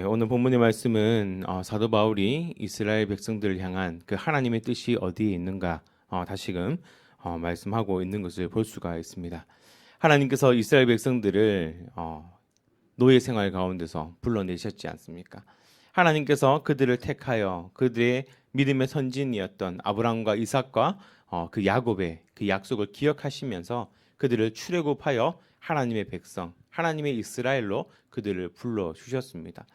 오늘 본문의 말씀은 사도 바울이 이스라엘 백성들을 향한 그 하나님의 뜻이 어디에 있는가 다시금 말씀하고 있는 것을 볼 수가 있습니다. 하나님께서 이스라엘 백성들을 노예 생활 가운데서 불러내셨지 않습니까? 하나님께서 그들을 택하여 그들의 믿음의 선진이었던 아브라함과 이삭과 그 야곱의 그 약속을 기억하시면서 그들을 출애굽하여 하나님의 백성, 하나님의 이스라엘로 그들을 불러 주셨습니다.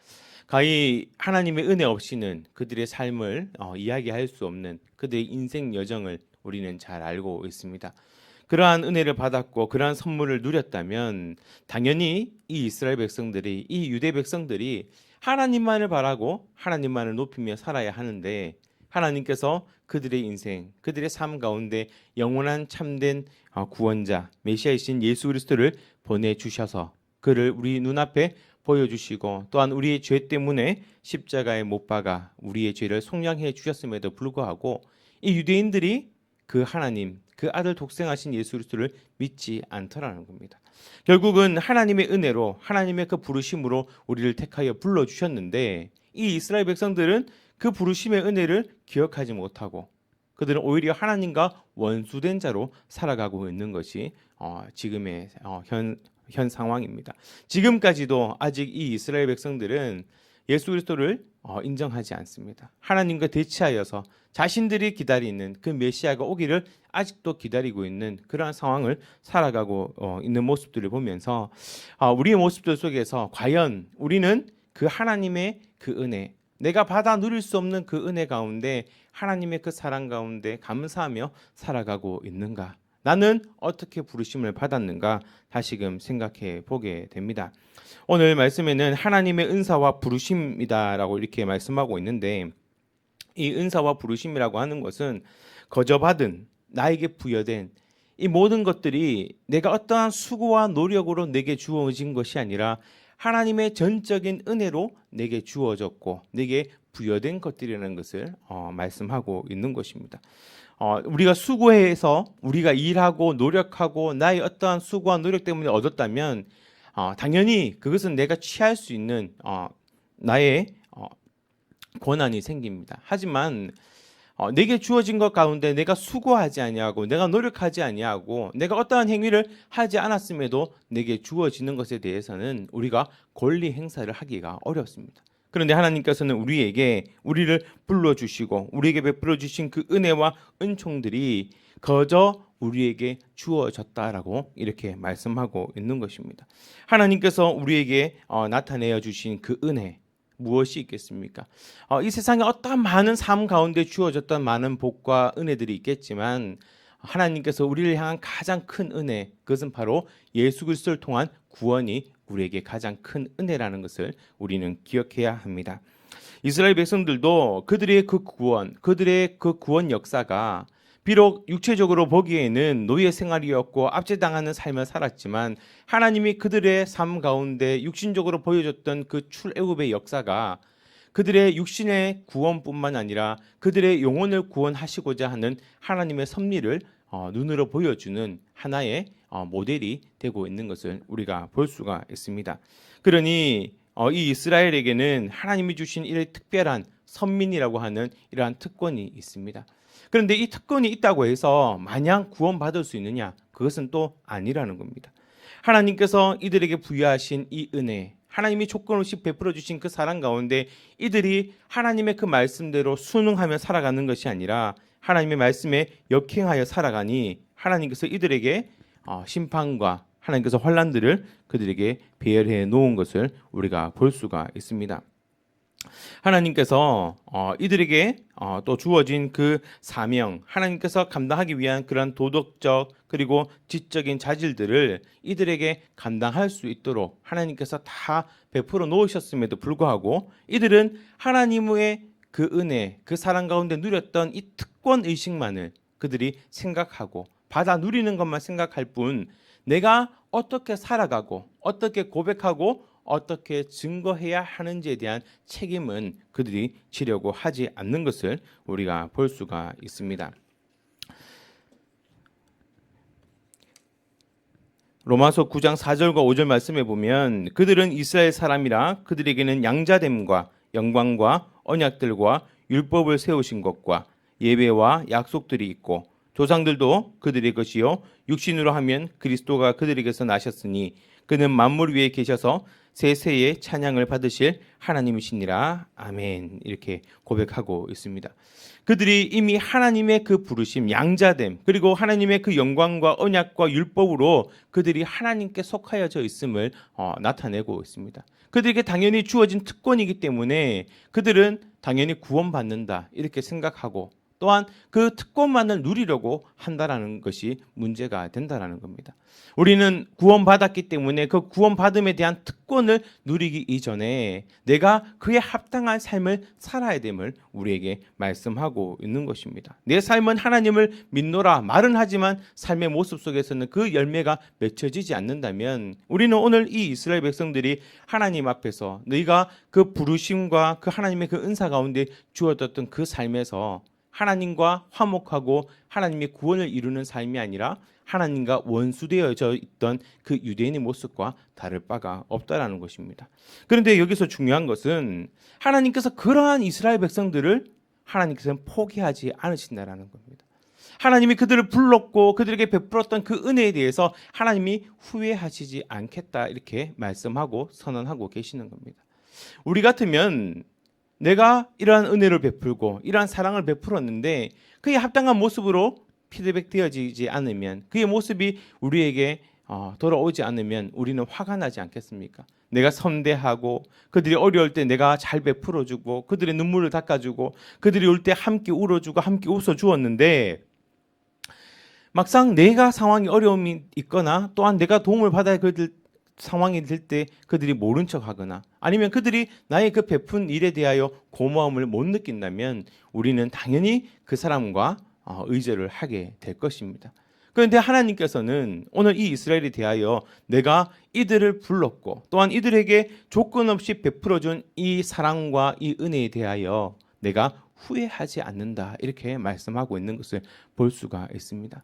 가히 하나님의 은혜 없이는 그들의 삶을 이야기할 수 없는 그들의 인생 여정을 우리는 잘 알고 있습니다. 그러한 은혜를 받았고 그러한 선물을 누렸다면 당연히 이 이스라엘 백성들이, 이 유대 백성들이 하나님만을 바라고 하나님만을 높이며 살아야 하는데, 하나님께서 그들의 인생, 그들의 삶 가운데 영원한 참된 구원자 메시아이신 예수 그리스도를 보내주셔서 그를 우리 눈앞에 보여주시고, 또한 우리의 죄 때문에 십자가에 못 박아 우리의 죄를 속량해 주셨음에도 불구하고 이 유대인들이 그 하나님, 그 아들 독생하신 예수 그리스도를 믿지 않더라는 겁니다. 결국은 하나님의 은혜로, 하나님의 그 부르심으로 우리를 택하여 불러주셨는데, 이 이스라엘 백성들은 그 부르심의 은혜를 기억하지 못하고 그들은 오히려 하나님과 원수된 자로 살아가고 있는 것이 지금의 현 상황입니다. 지금까지도 아직 이 이스라엘 백성들은 예수 그리스도를 인정하지 않습니다. 하나님과 대치하여서 자신들이 기다리는 그 메시아가 오기를 아직도 기다리고 있는 그러한 상황을 살아가고 있는 모습들을 보면서 우리의 모습들 속에서 과연 우리는 그 하나님의 그 은혜, 내가 받아 누릴 수 없는 그 은혜 가운데 하나님의 그 사랑 가운데 감사하며 살아가고 있는가? 나는 어떻게 부르심을 받았는가? 다시금 생각해 보게 됩니다. 오늘 말씀에는 하나님의 은사와 부르심이다라고 이렇게 말씀하고 있는데, 이 은사와 부르심이라고 하는 것은 거저받은, 나에게 부여된 이 모든 것들이 내가 어떠한 수고와 노력으로 내게 주어진 것이 아니라 하나님의 전적인 은혜로 내게 주어졌고 내게 부여된 것들이라는 것을 말씀하고 있는 것입니다. 우리가 수고해서 우리가 일하고 노력하고 나의 어떠한 수고와 노력 때문에 얻었다면 당연히 그것은 내가 취할 수 있는 나의 권한이 생깁니다. 하지만 내게 주어진 것 가운데 내가 수고하지 아니하고 내가 노력하지 아니하고 내가 어떠한 행위를 하지 않았음에도 내게 주어지는 것에 대해서는 우리가 권리 행사를 하기가 어렵습니다. 그런데 하나님께서는 우리를 불러주시고 우리에게 베풀어 주신 그 은혜와 은총들이 거저 우리에게 주어졌다라고 이렇게 말씀하고 있는 것입니다. 하나님께서 우리에게 나타내어 주신 그 은혜, 무엇이 있겠습니까? 이 세상에 어떠한 많은 삶 가운데 주어졌던 많은 복과 은혜들이 있겠지만 하나님께서 우리를 향한 가장 큰 은혜, 그것은 바로 예수 그리스도를 통한 구원이 우리에게 가장 큰 은혜라는 것을 우리는 기억해야 합니다. 이스라엘 백성들도 그들의 그 구원 역사가 비록 육체적으로 보기에는 노예 생활이었고 압제당하는 삶을 살았지만 하나님이 그들의 삶 가운데 육신적으로 보여줬던 그 출애굽의 역사가 그들의 육신의 구원뿐만 아니라 그들의 영혼을 구원하시고자 하는 하나님의 섭리를 눈으로 보여주는 하나의 모델이 되고 있는 것을 우리가 볼 수가 있습니다. 그러니 이 이스라엘에게는 하나님이 주신 이 특별한 선민이라고 하는 이러한 특권이 있습니다. 그런데 이 특권이 있다고 해서 마냥 구원받을 수 있느냐? 그것은 또 아니라는 겁니다. 하나님께서 이들에게 부여하신 이 은혜, 하나님이 조건 없이 베풀어 주신 그 사랑 가운데 이들이 하나님의 그 말씀대로 순응하며 살아가는 것이 아니라 하나님의 말씀에 역행하여 살아가니 하나님께서 이들에게 심판과 하나님께서 환난들을 그들에게 배열해 놓은 것을 우리가 볼 수가 있습니다. 하나님께서 이들에게 또 주어진 그 사명, 하나님께서 감당하기 위한 그런 도덕적 그리고 지적인 자질들을 이들에게 감당할 수 있도록 하나님께서 다 베풀어 놓으셨음에도 불구하고 이들은 하나님의 그 은혜, 그 사랑 가운데 누렸던 이 특권 의식만을 그들이 생각하고 받아 누리는 것만 생각할 뿐, 내가 어떻게 살아가고 어떻게 고백하고 어떻게 증거해야 하는지에 대한 책임은 그들이 지려고 하지 않는 것을 우리가 볼 수가 있습니다. 로마서 9장 4절과 5절 말씀에 보면 그들은 이스라엘 사람이라 그들에게는 양자됨과 영광과 언약들과 율법을 세우신 것과 예배와 약속들이 있고 조상들도 그들의 것이요 육신으로 하면 그리스도가 그들에게서 나셨으니 그는 만물 위에 계셔서 세세의 찬양을 받으실 하나님이시니라. 아멘. 이렇게 고백하고 있습니다. 그들이 이미 하나님의 그 부르심, 양자됨, 그리고 하나님의 그 영광과 언약과 율법으로 그들이 하나님께 속하여져 있음을 나타내고 있습니다. 그들에게 당연히 주어진 특권이기 때문에 그들은 당연히 구원받는다 이렇게 생각하고 또한 그 특권만을 누리려고 한다라는 것이 문제가 된다라는 겁니다. 우리는 구원받았기 때문에 그 구원받음에 대한 특권을 누리기 이전에 내가 그에 합당한 삶을 살아야 됨을 우리에게 말씀하고 있는 것입니다. 내 삶은 하나님을 믿노라 말은 하지만 삶의 모습 속에서는 그 열매가 맺혀지지 않는다면 우리는 오늘 이 이스라엘 백성들이 하나님 앞에서 너희가 그 부르심과 그 하나님의 그 은사 가운데 주어졌던 그 삶에서 하나님과 화목하고 하나님의 구원을 이루는 삶이 아니라 하나님과 원수되어져 있던 그 유대인의 모습과 다를 바가 없다라는 것입니다. 그런데 여기서 중요한 것은 하나님께서 그러한 이스라엘 백성들을 하나님께서는 포기하지 않으신다라는 겁니다. 하나님이 그들을 불렀고 그들에게 베풀었던 그 은혜에 대해서 하나님이 후회하시지 않겠다 이렇게 말씀하고 선언하고 계시는 겁니다. 우리 같으면 내가 이러한 은혜를 베풀고 이러한 사랑을 베풀었는데 그에 합당한 모습으로 피드백 되어지지 않으면 그의 모습이 우리에게 돌아오지 않으면 우리는 화가 나지 않겠습니까? 내가 선대하고 그들이 어려울 때 내가 잘 베풀어주고 그들의 눈물을 닦아주고 그들이 올 때 함께 울어주고 함께 웃어주었는데 막상 내가 상황이 어려움이 있거나 또한 내가 도움을 받아야 그들 상황이 될 때 그들이 모른 척하거나 아니면 그들이 나의 그 베푼 일에 대하여 고마움을 못 느낀다면 우리는 당연히 그 사람과 의절을 하게 될 것입니다. 그런데 하나님께서는 오늘 이 이스라엘에 대하여 내가 이들을 불렀고 또한 이들에게 조건 없이 베풀어준 이 사랑과 이 은혜에 대하여 내가 후회하지 않는다 이렇게 말씀하고 있는 것을 볼 수가 있습니다.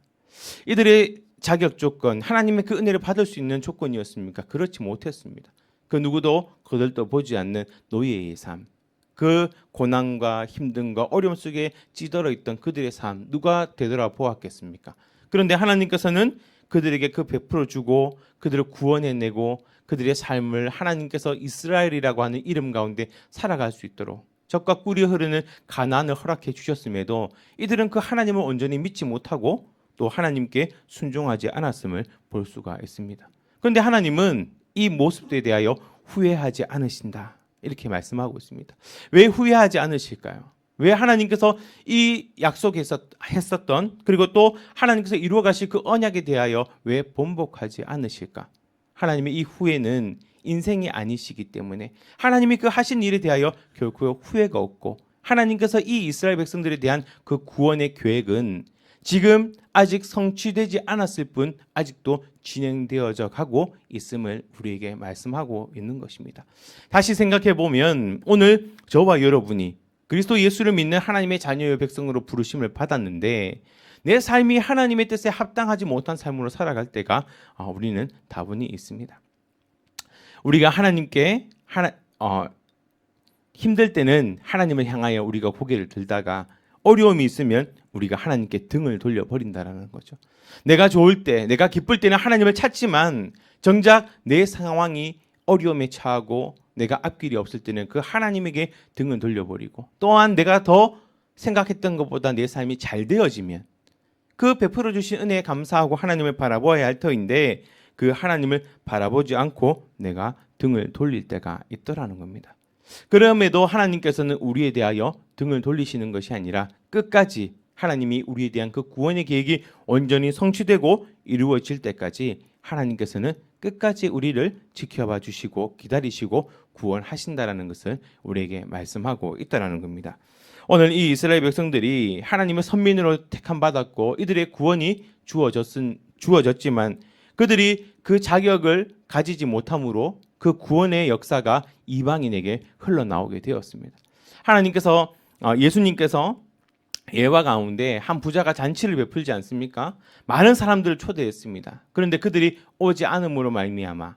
이들의 자격 조건, 하나님의 그 은혜를 받을 수 있는 조건이었습니까? 그렇지 못했습니다. 그 누구도 그들도 보지 않는 노예의 삶, 그 고난과 힘듦과 어려움 속에 찌들어 있던 그들의 삶 누가 되돌아보았겠습니까? 그런데 하나님께서는 그들에게 그 베풀어 주고 그들을 구원해내고 그들의 삶을 하나님께서 이스라엘이라고 하는 이름 가운데 살아갈 수 있도록 젖과 꿀이 흐르는 가나안을 허락해 주셨음에도 이들은 그 하나님을 온전히 믿지 못하고 또 하나님께 순종하지 않았음을 볼 수가 있습니다. 그런데 하나님은 이 모습에 대하여 후회하지 않으신다 이렇게 말씀하고 있습니다. 왜 후회하지 않으실까요? 왜 하나님께서 이 약속했었던 그리고 또 하나님께서 이루어 가실 그 언약에 대하여 왜 번복하지 않으실까? 하나님의 이 후회는 인생이 아니시기 때문에 하나님이 그 하신 일에 대하여 결코 후회가 없고 하나님께서 이 이스라엘 백성들에 대한 그 구원의 계획은 지금 아직 성취되지 않았을 뿐 아직도 진행되어져 가고 있음을 우리에게 말씀하고 있는 것입니다. 다시 생각해 보면 오늘 저와 여러분이 그리스도 예수를 믿는 하나님의 자녀의 백성으로 부르심을 받았는데 내 삶이 하나님의 뜻에 합당하지 못한 삶으로 살아갈 때가 우리는 다분히 있습니다. 우리가 하나님께 힘들 때는 하나님을 향하여 우리가 고개를 들다가 어려움이 있으면 우리가 하나님께 등을 돌려버린다는 거죠. 내가 좋을 때, 내가 기쁠 때는 하나님을 찾지만 정작 내 상황이 어려움에 처하고 내가 앞길이 없을 때는 그 하나님에게 등을 돌려버리고 또한 내가 더 생각했던 것보다 내 삶이 잘 되어지면 그 베풀어 주신 은혜에 감사하고 하나님을 바라보아야 할 터인데 그 하나님을 바라보지 않고 내가 등을 돌릴 때가 있더라는 겁니다. 그럼에도 하나님께서는 우리에 대하여 등을 돌리시는 것이 아니라 끝까지 하나님이 우리에 대한 그 구원의 계획이 온전히 성취되고 이루어질 때까지 하나님께서는 끝까지 우리를 지켜봐 주시고 기다리시고 구원하신다라는 것을 우리에게 말씀하고 있다라는 겁니다. 오늘 이 이스라엘 백성들이 하나님의 선민으로 택함 받았고 이들의 구원이 주어졌지만 그들이 그 자격을 가지지 못함으로 그 구원의 역사가 이방인에게 흘러나오게 되었습니다. 하나님께서 예수님께서 예화 가운데 한 부자가 잔치를 베풀지 않습니까? 많은 사람들을 초대했습니다. 그런데 그들이 오지 않음으로 말미암아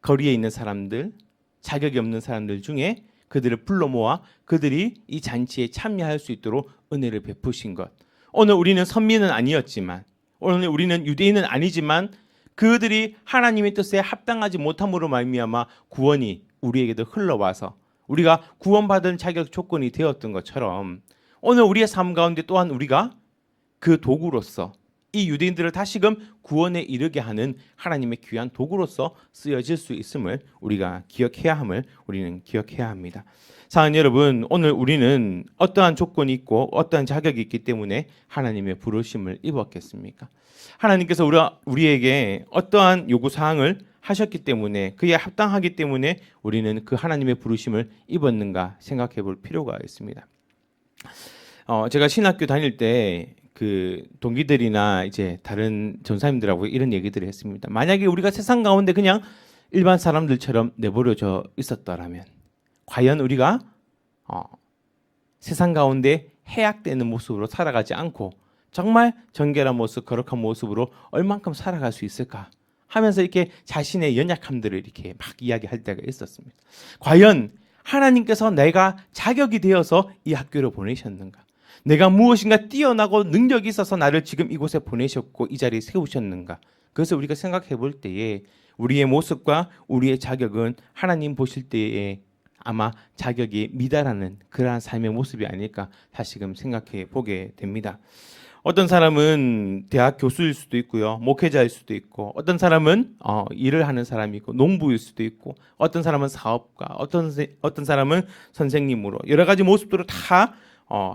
거리에 있는 사람들, 자격이 없는 사람들 중에 그들을 불러 모아 그들이 이 잔치에 참여할 수 있도록 은혜를 베푸신 것. 오늘 우리는 선민은 아니었지만, 오늘 우리는 유대인은 아니지만 그들이 하나님의 뜻에 합당하지 못함으로 말미암아 구원이 우리에게도 흘러와서 우리가 구원받은 자격 조건이 되었던 것처럼 오늘 우리의 삶 가운데 또한 우리가 그 도구로서 이 유대인들을 다시금 구원에 이르게 하는 하나님의 귀한 도구로서 쓰여질 수 있음을 우리가 기억해야 함을 우리는 기억해야 합니다. 사랑하는 여러분, 오늘 우리는 어떠한 조건이 있고 어떠한 자격이 있기 때문에 하나님의 부르심을 입었겠습니까? 하나님께서 우리에게 어떠한 요구사항을 하셨기 때문에 그에 합당하기 때문에 우리는 그 하나님의 부르심을 입었는가 생각해 볼 필요가 있습니다. 제가 신학교 다닐 때 그 동기들이나 이제 다른 전사님들하고 이런 얘기들을 했습니다. 만약에 우리가 세상 가운데 그냥 일반 사람들처럼 내버려져 있었더라면 과연 우리가 세상 가운데 해악되는 모습으로 살아가지 않고 정말 정결한 모습, 거룩한 모습으로 얼만큼 살아갈 수 있을까 하면서 이렇게 자신의 연약함들을 이렇게 막 이야기할 때가 있었습니다. 과연 하나님께서 내가 자격이 되어서 이 학교를 보내셨는가? 내가 무엇인가 뛰어나고 능력이 있어서 나를 지금 이곳에 보내셨고 이 자리에 세우셨는가? 그래서 우리가 생각해 볼 때에 우리의 모습과 우리의 자격은 하나님 보실 때에 아마 자격이 미달하는 그러한 삶의 모습이 아닐까 다시금 생각해 보게 됩니다. 어떤 사람은 대학 교수일 수도 있고요, 목회자일 수도 있고, 어떤 사람은 일을 하는 사람이 있고, 농부일 수도 있고, 어떤 사람은 사업가, 어떤 사람은 선생님으로 여러 가지 모습들로 다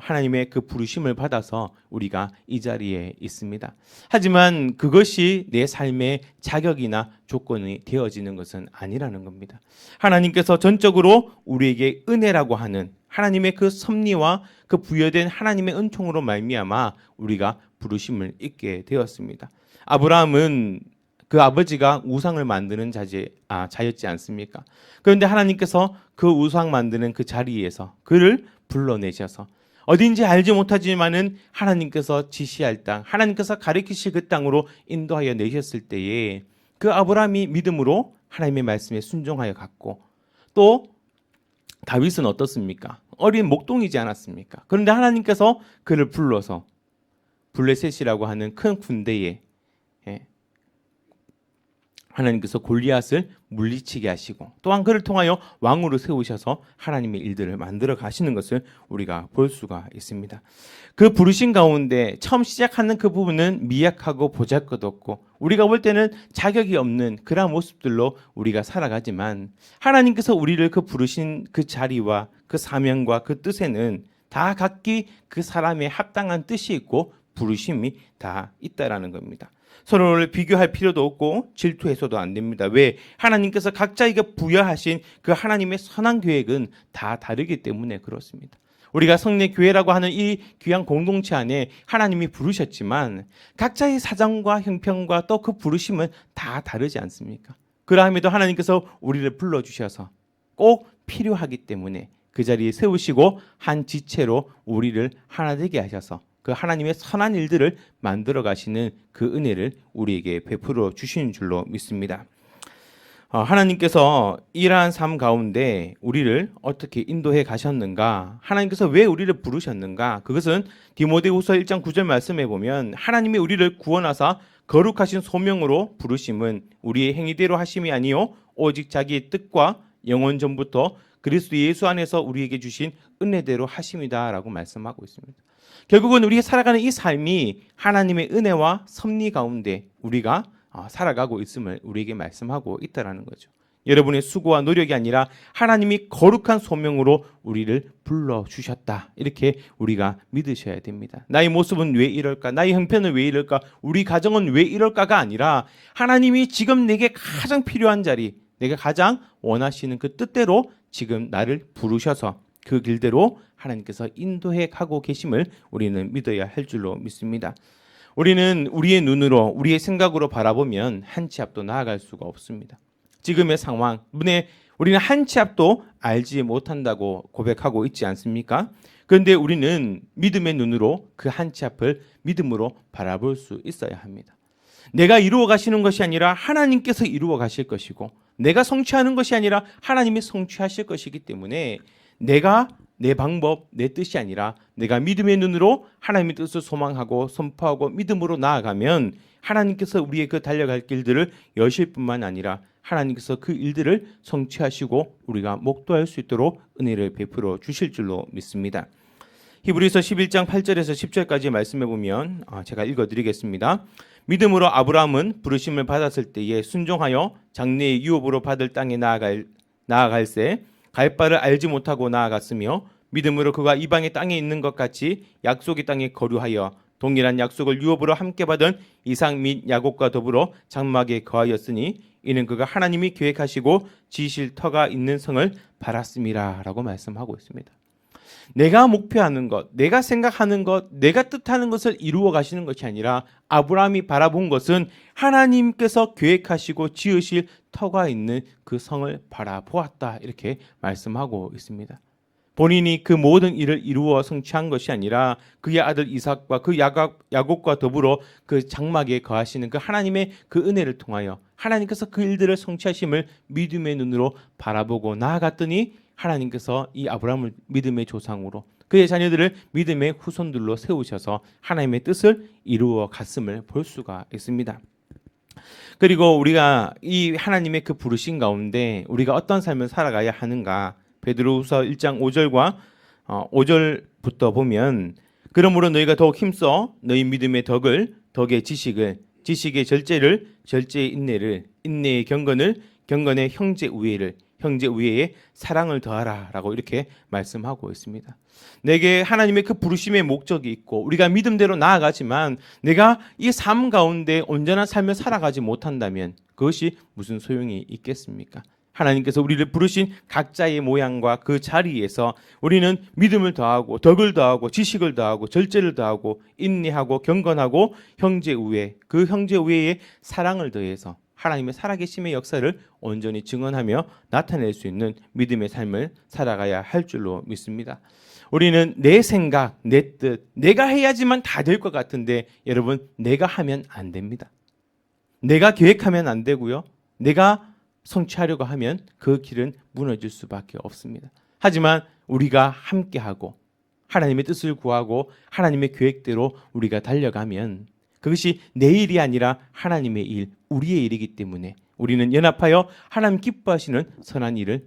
하나님의 그 부르심을 받아서 우리가 이 자리에 있습니다. 하지만 그것이 내 삶의 자격이나 조건이 되어지는 것은 아니라는 겁니다. 하나님께서 전적으로 우리에게 은혜라고 하는 하나님의 그 섭리와 그 부여된 하나님의 은총으로 말미암아 우리가 부르심을 입게 되었습니다. 아브라함은 그 아버지가 우상을 만드는 자였지 않습니까? 그런데 하나님께서 그 우상 만드는 그 자리에서 그를 불러내셔서 어딘지 알지 못하지만은 하나님께서 지시할 땅, 하나님께서 가리키실 그 땅으로 인도하여 내셨을 때에 그 아브라함이 믿음으로 하나님의 말씀에 순종하여 갔고, 또 다윗은 어떻습니까? 어린 목동이지 않았습니까? 그런데 하나님께서 그를 불러서 블레셋이라고 하는 큰 군대에 하나님께서 골리앗을 물리치게 하시고 또한 그를 통하여 왕으로 세우셔서 하나님의 일들을 만들어 가시는 것을 우리가 볼 수가 있습니다. 그 부르신 가운데 처음 시작하는 그 부분은 미약하고 보잘것없고 우리가 볼 때는 자격이 없는 그러한 모습들로 우리가 살아가지만 하나님께서 우리를 그 부르신 그 자리와 그 사명과 그 뜻에는 다 각기 그 사람의 합당한 뜻이 있고 부르심이 다 있다라는 겁니다. 서로를 비교할 필요도 없고 질투해서도 안 됩니다. 왜? 하나님께서 각자에게 부여하신 그 하나님의 선한 계획은 다 다르기 때문에 그렇습니다. 우리가 성례 교회라고 하는 이 귀한 공동체 안에 하나님이 부르셨지만 각자의 사정과 형편과 또 그 부르심은 다 다르지 않습니까? 그러함에도 하나님께서 우리를 불러주셔서 꼭 필요하기 때문에 그 자리에 세우시고 한 지체로 우리를 하나 되게 하셔서 그 하나님의 선한 일들을 만들어 가시는 그 은혜를 우리에게 베풀어 주시는 줄로 믿습니다. 하나님께서 이러한 삶 가운데 우리를 어떻게 인도해 가셨는가? 하나님께서 왜 우리를 부르셨는가? 그것은 디모데후서 1장 9절 말씀에 보면 하나님이 우리를 구원하사 거룩하신 소명으로 부르심은 우리의 행위대로 하심이 아니요 오직 자기의 뜻과 영원 전부터 그리스도 예수 안에서 우리에게 주신 은혜대로 하심이다라고 말씀하고 있습니다. 결국은 우리가 살아가는 이 삶이 하나님의 은혜와 섭리 가운데 우리가 살아가고 있음을 우리에게 말씀하고 있다라는 거죠. 여러분의 수고와 노력이 아니라 하나님이 거룩한 소명으로 우리를 불러주셨다. 이렇게 우리가 믿으셔야 됩니다. 나의 모습은 왜 이럴까? 나의 형편은 왜 이럴까? 우리 가정은 왜 이럴까가 아니라 하나님이 지금 내게 가장 필요한 자리, 내가 가장 원하시는 그 뜻대로 지금 나를 부르셔서 그 길대로 하나님께서 인도해 가고 계심을 우리는 믿어야 할 줄로 믿습니다. 우리는 우리의 눈으로 우리의 생각으로 바라보면 한 치 앞도 나아갈 수가 없습니다. 지금의 상황, 우리는 한 치 앞도 알지 못한다고 고백하고 있지 않습니까? 그런데 우리는 믿음의 눈으로 그 한 치 앞을 믿음으로 바라볼 수 있어야 합니다. 내가 이루어 가시는 것이 아니라 하나님께서 이루어 가실 것이고, 내가 성취하는 것이 아니라 하나님이 성취하실 것이기 때문에 내가 내 방법, 내 뜻이 아니라 내가 믿음의 눈으로 하나님의 뜻을 소망하고 선포하고 믿음으로 나아가면 하나님께서 우리의 그 달려갈 길들을 여실 뿐만 아니라 하나님께서 그 일들을 성취하시고 우리가 목도할 수 있도록 은혜를 베풀어 주실 줄로 믿습니다. 히브리서 11장 8절에서 10절까지 말씀해 보면 제가 읽어드리겠습니다. 믿음으로 아브라함은 부르심을 받았을 때에 순종하여 장래의 유업으로 받을 땅에 나아갈새 갈 바를 알지 못하고 나아갔으며 믿음으로 그가 이방의 땅에 있는 것 같이 약속의 땅에 거류하여 동일한 약속을 유업으로 함께 받은 이삭 및 야곱과 더불어 장막에 거하였으니 이는 그가 하나님이 계획하시고 지으실 터가 있는 성을 바랐음이라 라고 말씀하고 있습니다. 내가 목표하는 것, 내가 생각하는 것, 내가 뜻하는 것을 이루어 가시는 것이 아니라 아브라함이 바라본 것은 하나님께서 계획하시고 지으실 터가 있는 그 성을 바라보았다 이렇게 말씀하고 있습니다. 본인이 그 모든 일을 이루어 성취한 것이 아니라 그의 아들 이삭과 그 야곱과 더불어 그 장막에 거하시는 그 하나님의 그 은혜를 통하여 하나님께서 그 일들을 성취하심을 믿음의 눈으로 바라보고 나아갔더니 하나님께서 이 아브라함을 믿음의 조상으로 그의 자녀들을 믿음의 후손들로 세우셔서 하나님의 뜻을 이루어 갔음을 볼 수가 있습니다. 그리고 우리가 이 하나님의 그 부르신 가운데 우리가 어떤 삶을 살아가야 하는가, 베드로후서 1장 5절과 5절부터 보면 그러므로 너희가 더욱 힘써 너희 믿음의 덕의 지식을, 지식의 절제를, 절제의 인내를, 인내의 경건을, 경건의 형제 우애를, 형제 우애에 사랑을 더하라 라고 이렇게 말씀하고 있습니다. 내게 하나님의 그 부르심의 목적이 있고 우리가 믿음대로 나아가지만 내가 이 삶 가운데 온전한 삶을 살아가지 못한다면 그것이 무슨 소용이 있겠습니까? 하나님께서 우리를 부르신 각자의 모양과 그 자리에서 우리는 믿음을 더하고 덕을 더하고 지식을 더하고 절제를 더하고 인내하고 경건하고 형제 우애, 그 형제 우애에 사랑을 더해서 하나님의 살아계심의 역사를 온전히 증언하며 나타낼 수 있는 믿음의 삶을 살아가야 할 줄로 믿습니다. 우리는 내 생각, 내 뜻, 내가 해야지만 다 될 것 같은데 여러분, 내가 하면 안 됩니다. 내가 계획하면 안 되고요. 내가 성취하려고 하면 그 길은 무너질 수밖에 없습니다. 하지만 우리가 함께하고 하나님의 뜻을 구하고 하나님의 계획대로 우리가 달려가면 그것이 내 일이 아니라 하나님의 일, 우리의 일이기 때문에 우리는 연합하여 하나님 기뻐하시는 선한 일을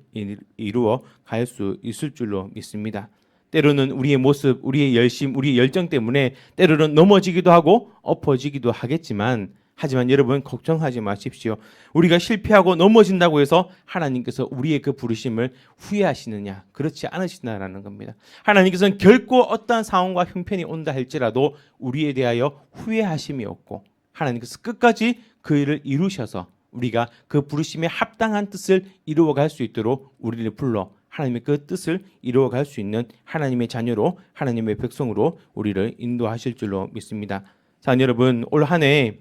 이루어 갈 수 있을 줄로 믿습니다. 때로는 우리의 모습, 우리의 열심, 우리의 열정 때문에 때로는 넘어지기도 하고 엎어지기도 하겠지만 하지만 여러분 걱정하지 마십시오. 우리가 실패하고 넘어진다고 해서 하나님께서 우리의 그 부르심을 후회하시느냐? 그렇지 않으시다라는 겁니다. 하나님께서는 결코 어떠한 상황과 형편이 온다 할지라도 우리에 대하여 후회하심이 없고 하나님께서 끝까지 그 일을 이루셔서 우리가 그 부르심에 합당한 뜻을 이루어갈 수 있도록 우리를 불러 하나님의 그 뜻을 이루어갈 수 있는 하나님의 자녀로 하나님의 백성으로 우리를 인도하실 줄로 믿습니다. 자, 여러분 올 한 해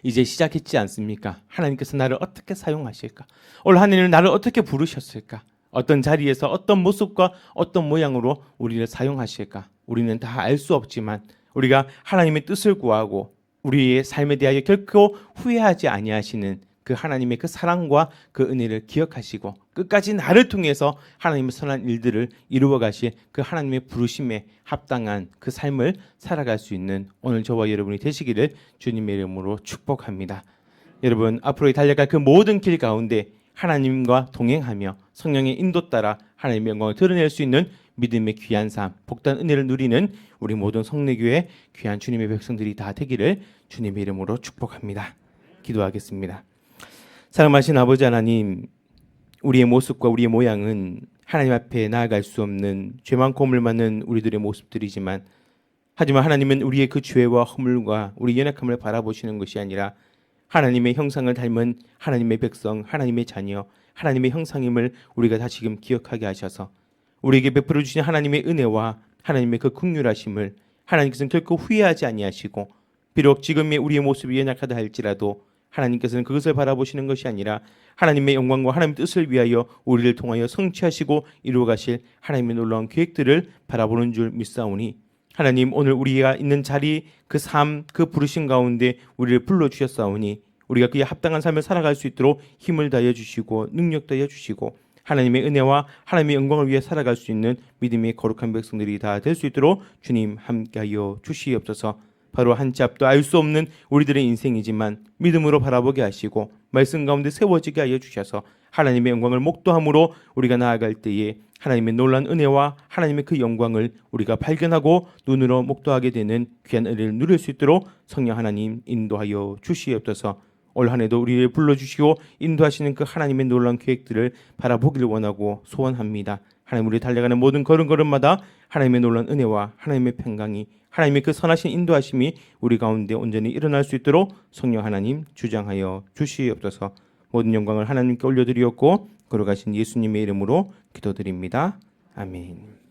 이제 시작했지 않습니까? 하나님께서 나를 어떻게 사용하실까? 올 한 해는 나를 어떻게 부르셨을까? 어떤 자리에서 어떤 모습과 어떤 모양으로 우리를 사용하실까? 우리는 다 알 수 없지만 우리가 하나님의 뜻을 구하고 우리의 삶에 대하여 결코 후회하지 아니하시는 그 하나님의 그 사랑과 그 은혜를 기억하시고 끝까지 나를 통해서 하나님의 선한 일들을 이루어 가실 그 하나님의 부르심에 합당한 그 삶을 살아갈 수 있는 오늘 저와 여러분이 되시기를 주님의 이름으로 축복합니다. 여러분 앞으로 달려갈 그 모든 길 가운데 하나님과 동행하며 성령의 인도 따라 하나님의 영광을 드러낼 수 있는 믿음의 귀한 삶, 복된 은혜를 누리는 우리 모든 성례교회 귀한 주님의 백성들이 다 되기를 주님의 이름으로 축복합니다. 기도하겠습니다. 사랑하신 아버지 하나님, 우리의 모습과 우리의 모양은 하나님 앞에 나아갈 수 없는 죄 많고 허물 많은 우리들의 모습들이지만 하지만 하나님은 우리의 그 죄와 허물과 우리 연약함을 바라보시는 것이 아니라 하나님의 형상을 닮은 하나님의 백성, 하나님의 자녀, 하나님의 형상임을 우리가 다시금 기억하게 하셔서 우리에게 베풀어 주신 하나님의 은혜와 하나님의 그 긍휼하심을 하나님께서는 결코 후회하지 아니하시고 비록 지금의 우리의 모습이 연약하다 할지라도 하나님께서는 그것을 바라보시는 것이 아니라 하나님의 영광과 하나님의 뜻을 위하여 우리를 통하여 성취하시고 이루어가실 하나님의 놀라운 계획들을 바라보는 줄 믿사오니 하나님 오늘 우리가 있는 자리 그 삶, 그 부르심 가운데 우리를 불러주셨사오니 우리가 그에 합당한 삶을 살아갈 수 있도록 힘을 다해 주시고 능력 다해 주시고 하나님의 은혜와 하나님의 영광을 위해 살아갈 수 있는 믿음의 거룩한 백성들이 다 될 수 있도록 주님 함께하여 주시옵소서. 바로 한 치 앞도 알 수 없는 우리들의 인생이지만 믿음으로 바라보게 하시고 말씀 가운데 세워지게 하여 주셔서 하나님의 영광을 목도함으로 우리가 나아갈 때에 하나님의 놀라운 은혜와 하나님의 그 영광을 우리가 발견하고 눈으로 목도하게 되는 귀한 은혜를 누릴 수 있도록 성령 하나님 인도하여 주시옵소서. 올 한 해도 우리를 불러주시고 인도하시는 그 하나님의 놀라운 계획들을 바라보기를 원하고 소원합니다. 하나님 우리 달려가는 모든 걸음걸음마다 하나님의 놀라운 은혜와 하나님의 평강이 하나님의 그 선하신 인도하심이 우리 가운데 온전히 일어날 수 있도록 성령 하나님 주장하여 주시옵소서. 모든 영광을 하나님께 올려드리었고 거룩하신 예수님의 이름으로 기도드립니다. 아멘.